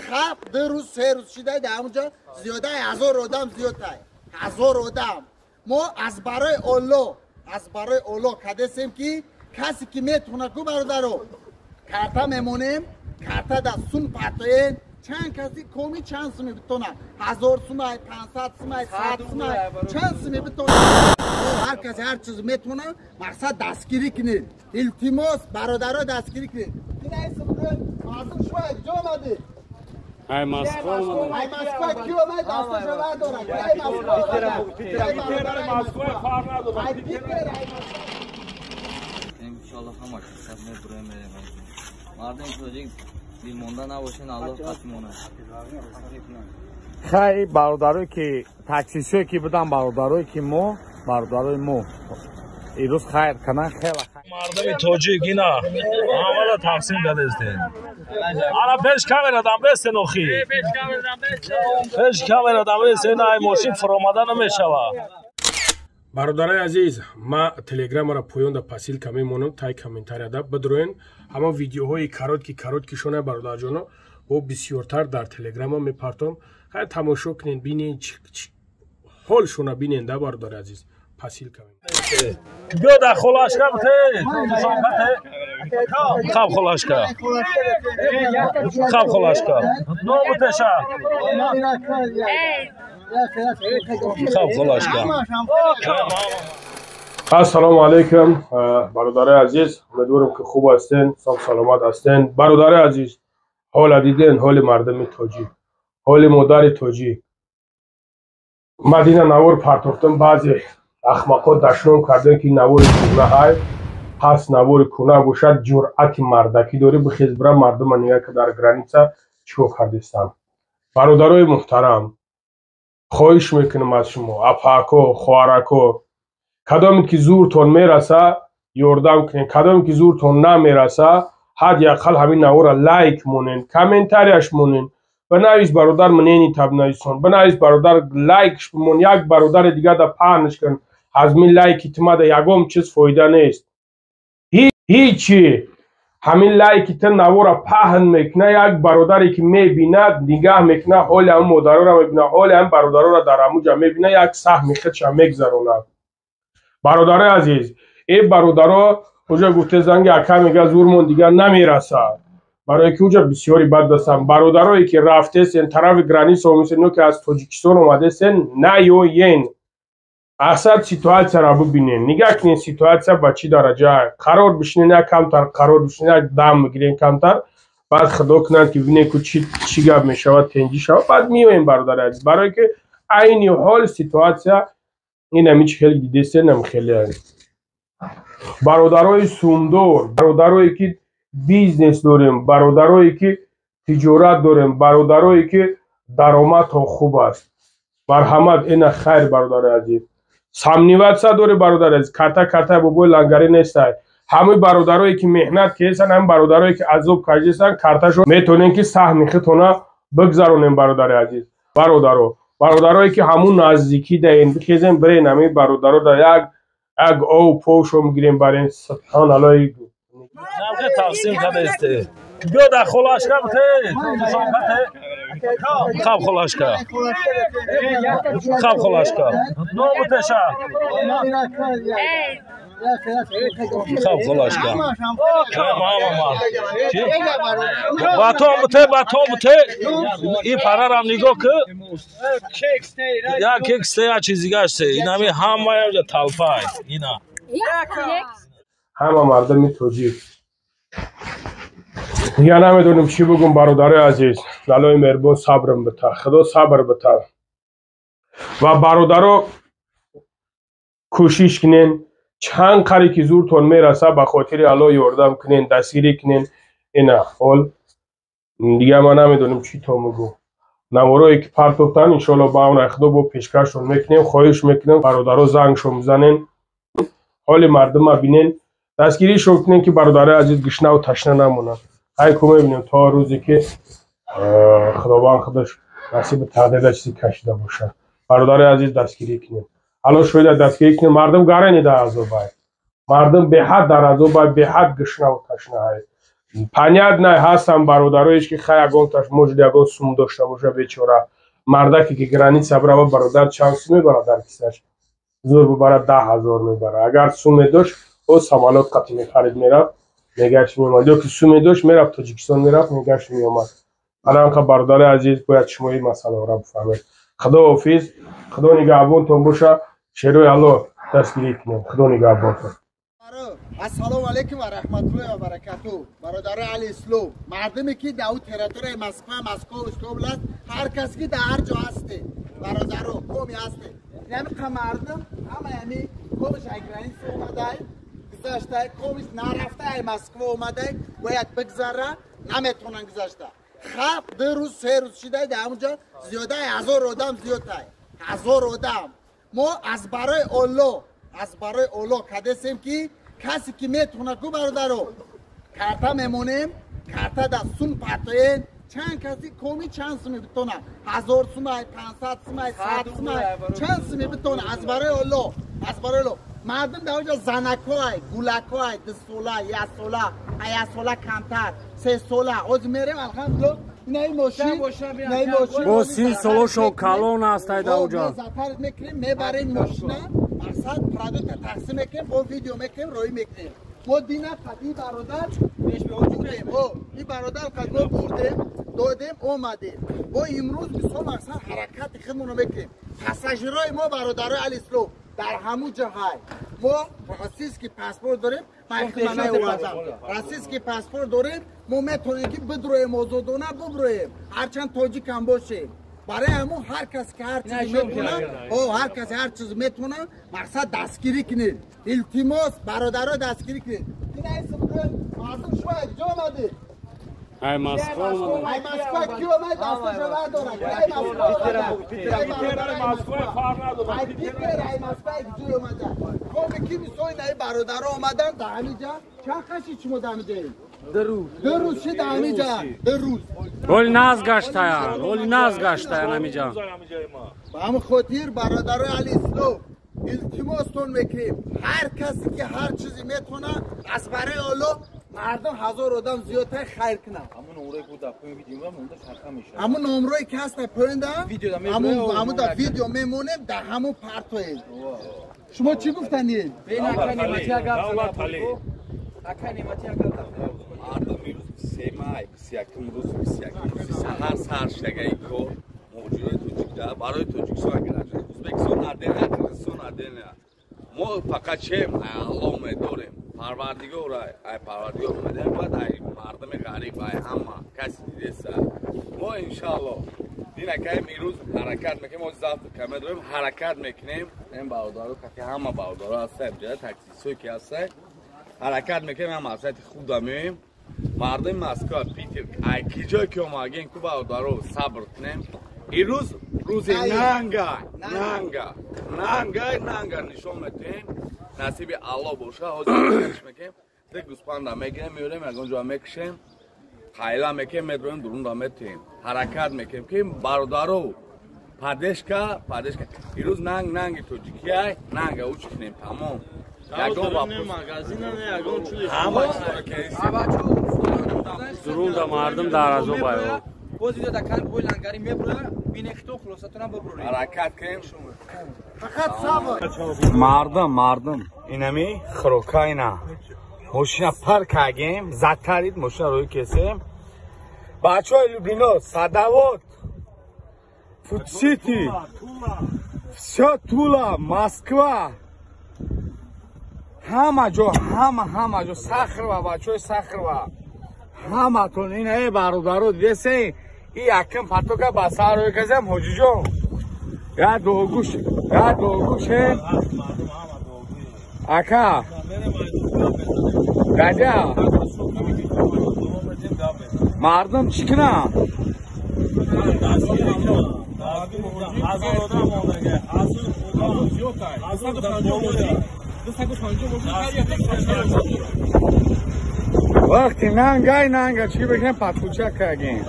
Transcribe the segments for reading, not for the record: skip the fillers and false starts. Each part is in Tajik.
خب 2 روز 3 روز شده در اونجا زیاده 1000 آدم زیاده 1000 آدم ما از برای اولو کدستیم که کسی که میتونه کو برادرو کارتا میمونیم کارتا دستون پاتین چند کسی کومی چند سومی بتونه 1000 سومی 500 سومی 100 سومی چند سومی بتونه هر کسی هر چیز میتونه مقصد دستگیری کنید التماس برادرها دستگیری کنید این اسم معصوم شما کجا آمدید ای مسکو کی اومد دستش برداره ای مسکو کار ندارم انشالله همش سب میبره میره مردم توجیه بیمونده نباشین الله قسمونه خیلی برادرایی که تاکسیسوی که بودن برادرایی که ما برادرای ما ایروز خیر کنن خیلی مردم توجیه اینا آماده تقسیم داده استین آنا پیش کامera دام بستن اوخی پیش کامera دام بستن ای ماشین فراماده نمیشوه برادرای عزیز ما تلگرام را پویونده پاسیل کمی مونم تای کامنتاری دا بدروین اما ویدیوهای کارات که شونه برادر جانو و بسیارتر در تلگرام میپرتم خیلی تماشا کنین بینین حال شونه بینین دا برادر عزیز پاسیل کمی بیا در خلاش کم خب خلاش کم خب خلاش کم نو بتشه خب خلاش کم السلام علیکم برادر عزیز امیدوارم که خوب هستین سلامت هستین برادر عزیز حال دیدین حال مردم توجی حال مادر توجی مدینه نوار پرتافتم بعضی احمقا دشنام کردن که نوار کونه های هست نوار کونه باشد جرأت مردکی داره بخیز برای مردم نگه که در گرانیسا چیکار کردستم برادرای محترم خواهش میکنم از شما اپاکو خوارکو کدامی که زورتون میرسه یاردم کنین کدامی که زورتون نمیرسه حداقل همین نوار لایک مونین کامنتاریش مونین بنویس برادر منینی تب نویسون بنویس برادر لایکش بمون یک برادر دیگه دا پهنش کن از می لایک تما دا یگم چیز فایده نیست هیچی همین لایک تا نوار پهن میکنه یک برادری که میبیند نگاه میکنه حال هم مادر را میبینه حال هم برادر را در اموجه میبینه یک سهم خودش میگذرونه برادر عزیز این برادرها اونجا گفته زنگ اکا میگه زورمون دیگه نمیرسه برای که اونجا بسیاری بد دستم برادرایی که رفته سن طرف گرانیس اومسنو که از تاجیکستان اومده سن نه یو ین اصلا سیتواسیا را ببینین نگاه کنین سیتواسیا با چی درجه قرار بشینین نه کمتر قرار بشینین دم میگیرین کمتر بعد خدا کنن که ببینین که چی گپ میشود تنجی شود بعد میوین برادر عزیز برای که عین حال سیتواسیا این همیچ خیلی دیده سن هم خیلی برادرای سومدور برادرایی که بیزنس داریم برادرایی که تجارت داریم برادرایی که درآمد خوب است مرحمت این خیر برادر عزیز سامنیوت سا داره برادر عزیز کارتا بابو لنگری نیست همه برادرایی که مهنت کردن هم برادرایی که عذاب کردن کارتاشو میتونن که سهم خودتون بگذرونن برادر عزیز برادرایی که همون نزدیکی دین بخیزن برین همین برادرها در یک او پوشو میگیریم برای سبحان الله نمکه تقسیم داده استه بیا در خلاش کم خب خلاش کم خب خلاش کم نو بتشه خب خلاش کم با تو مته این پرر هم نگاه که یا کیک سته یا چیزی گشته این همه همه تلفای اینا همه مردم توجیه یا نمیدونم چی بگم برادر عزیز لالای مهربان صبرم بده خدا صبر بده و برادرها کوشش کنین چند کاری که زورتون میرسه به خاطر الله یاردم کنین دستگیری کنین اینا حال دیگه من نمیدونم چی تو میگم نوارایی که پرتوفتن انشالله با اون خدا با پیشکشون میکنیم خواهش میکنیم برادرها زنگشو میزنین حال مردم ببینین دستگیری شو کنین که برادر عزیز گشنه و تشنه نمونن های که میبینیم تا روزی که خداوند خودش نصیب تغدید چیزی کشیده باشه برادر عزیز دستگیری کنین الان شاید دستگیری کنین مردم گرنی در عذاب های مردم به حد در عذاب های به حد گشنه و تشنه های понятно ҳастам бародароиш ки хай ягонташ можд ягон сум дошта боша бечора мардаке ки граница брава бародар чанд сум мебарад дар кисаш зур бибарад 10,000 мебарад агар суме дошт о самолот қати мехарид мерафт мегашт меомад ё ки суме дошт мерафт тоҷикистон мерафт мегашт меомад анақа бародари азиз бояд шумо ин масъаларо бифаҳмед худо ҳофиз худо нигаҳбонтон боша шерои алло дастгирӣ кунем худо нигаҳбонтон ассалому алайкум ва раҳматуллоҳи ва баракату бародари али ислом мардуме ки дар территорияи москва московской област ҳар кас ки дар ҳар ҷо ҳасте бародаро коми ҳасте ҳамиқа мардум ҳама ҳами комиш ай граница омадай гузашта комиш нарафтаи москва омадай бояд бигзара наметавонанд гузашта хаб 2 рӯз 3 рӯз шидай дар ҳамонҷо зиёдаи 1000 одам зиёдтай 1000 одам мо аз барои олло кадесем ки касе ки метавонад гӯ бародаро карта мемонем карта дар сум партоен чанд каси коми чанд суми битонад 1000 сумай 500 сумай 100 сумай чанд суми битонад аз барои олло мардум дар онҷо занакҳоай гулакҳоай 2 сола 1 сола 1 сола камтар 3 сола ҳозир мерем алҳамдулилло инаи мошин бо 30 солошо калон аст дар онҷо затарид мекунем мебарем мошина мақсад продукта тақсим мекунем бо видео мекунем роӣ мекунем мо дина қади бародар бурдем и бародар қад мо бурдем додем омадем бо имрӯз мисол мақсад ҳаракати худмонро мекунем пассажирои мо бародарои алислом дар ҳамун ҷоҳай мо российский паспорт дорем российский паспорт дорем мо метавонем ки бидроем озодона буброем ҳарчанд тоҷикам бошем барои ҳамун ҳар кас ки ҳар чизе метавона ҳар касе ҳар чизе метавона мақсад дастгирӣ кунед илтимос бародаро дастгирӣ кунед мардум шумо як ҷо омадед ай москва ки омад дасташо вардорад ай москва як ҷо омада коме ки мисоли наи бародаро омадан дар ҳамиҷа чанд қаши шумо дар ҳамиҷаед 2 рӯз ши дар ҳамиҷа 2 рӯз оли наз гаштаян ҳамиҷа ба ҳамин хотир бародарои али ислом илтимостон мекунем ҳар касе ки ҳар чизе метавона аз барои олло мардум 1000 одам зиёдтар хайр кунад ҳамун номрое ки ҳаст дар поинда ҳамун дар видео мемонем дар ҳамун партоем шумо чӣ гуфтанед мардум имрӯз 3 май 21 рӯз 21 саҳар саршагаи кор муҳоҷирои тоҷикда барои тоҷикистон гиража ӯзбекистон надена қирғизистон надена мо фақат чем алло медорем парвардигор ай парвардигор омадем баъд ай мардуми ғариб ай ҳама каси дидеса мо иншалло динакаем имрӯз ҳаракат мекунем мо завтр каме дорем ҳаракат мекунем ин бародаро кати ҳама бародаро ҳастаи ҷая таксисое ки ҳастаи ҳаракат мекунем ҳам мақсади худа меоем мардуми москва питер ай ки ҷое ки омагем ку бародаро сабр кунем имрӯз рӯзи нанга нишон метиҳем насиби алло боша ҳозир мекунем дек гӯспанда мегирем меорем ягон ҷоя мекушем қайла мекунем медроем дурунда метиҳем ҳаракат мекунем ки бародаро падешка имрӯз нанги тоҷикиай нанга уч кунем тамом зурунда мардум дар азо баё ҳаракат кунем фақат сабр мардум инами хӯрокайна мошина парк кардем затарид мошина рӯи кесем бачаҳои любино садовод фудсити всё тула москва ҳама ҷо сахрова бачаҳои сахрова ҳаматон ин е бародаро дидесен и якин патока ба сар рӯи казам ҳоҷиҷон я догӯш ака гаҷа мардум чӣ кунам вақти нанга чӣ бекунем патпучак кардем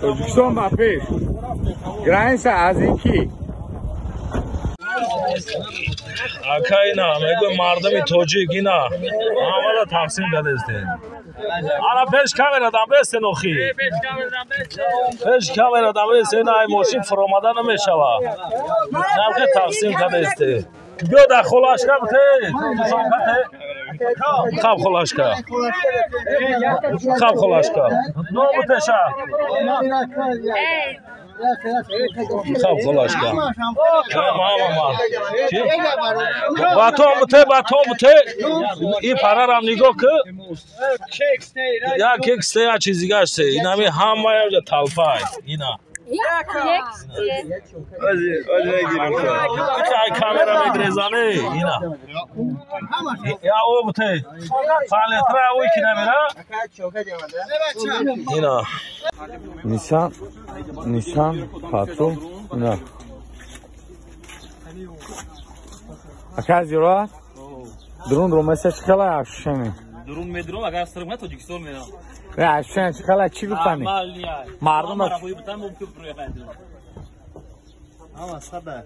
тоҷикистон ба пеш граница аз ин ки акайна мегӯям мардуми тоҷик ина ҳамаро тақсим кардастем Ana peş kameradan besin oxi. Peş kameradan besin ay moşin fromadan meşava. Namke taksim kadeste. Göda xolaşka bte. Khab xolaşka. Khab xolaşka. No bteşa. Khab xolaşka. Mama. Batom bte. İ pararam nigo ki. Ya kek steya çizi gaste. İnami hamaya uca talfay. İna. Kamera megrezane. İna. Ya o bte. Faletra o iki namera. İna. Nişan patron. İna. Akaz yora. Drone mesela çıkala akşamı. درون مدرو اگر سرمه توجیکستان میرم نه شن چقدر چی گفتنی مردم خوی بتن ممکن پروی خندی اما صدا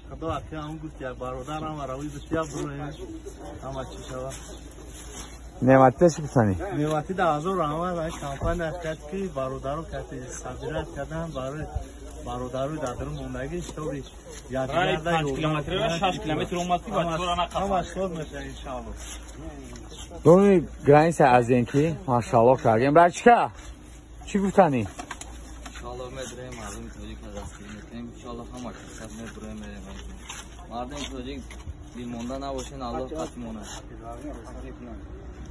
خدا اکی هم گفت یک برادرم روی بسیار بروی اما چی شود نعمتی چی گفتنی نعمتی 10,000 رحمه و کمپانی کرد که برادرو کسی صدیرت کردن برای برادرو در موندگی اشتوری یا 5 کیلومتر و 6 کیلومتر اومدی با تو را اما شد میشه ان شاء الله دونی گرایس از اینکه ماشاءالله کردیم برای چیکار چی گفتنی انشالله مدرسه مردم توجیک نداشتیم میکنیم انشالله هم اکثر مدرسه میریم مردم توجیک بیمونده نباشین الله قطمونه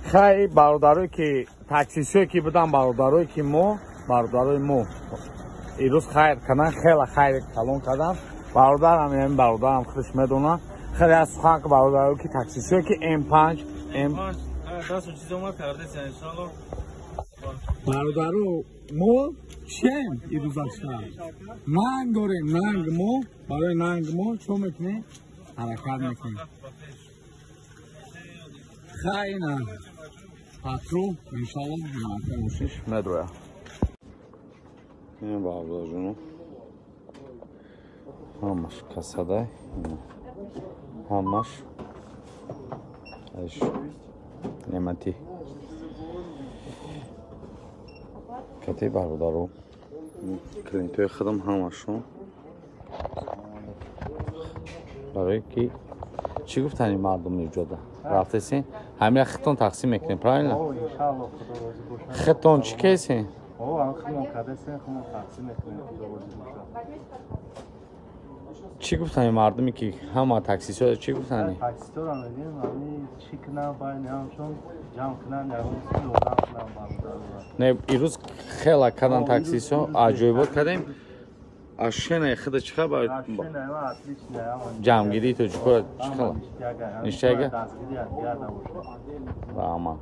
خیلی برادرایی که تاکسیسوی که بودن برادرایی که برادرای مو ایروز خیر کنن خیلی کلون کردن برادرم یعنی برادرم خودش میدونه خیلی از سخن که برادرایی که تاکسیسوی که M5 دست و چیز اومد کرده سن انشالله برادرو مو چیم ایروز اشتر ننگ داریم ننگ مو برای ننگ مو چون میکنه حرکت میکنه خیلی نه پاترو انشالله نمکه موشش مدروه این برادر جونو همش کساده همش ایش نعمتی کتی برادرو کلینتوی خودم همشون برای کی چی گفتنی مردم میجوده رفته سین همین خطون تقسیم میکنیم پرایل خطون چی کیسین چی گفتنی مردمی که همه تاکسی شده چی گفتنی تاکسی تو را میگیم همین چی کنن باید همشون جمع کنن یارو لوکان کنن نه ایروز خیلی کردن تاکسی شو عجایبات کردیم اشنه خود چیکار باید جمع گیری تو چیکار نشته اگه؟ و اما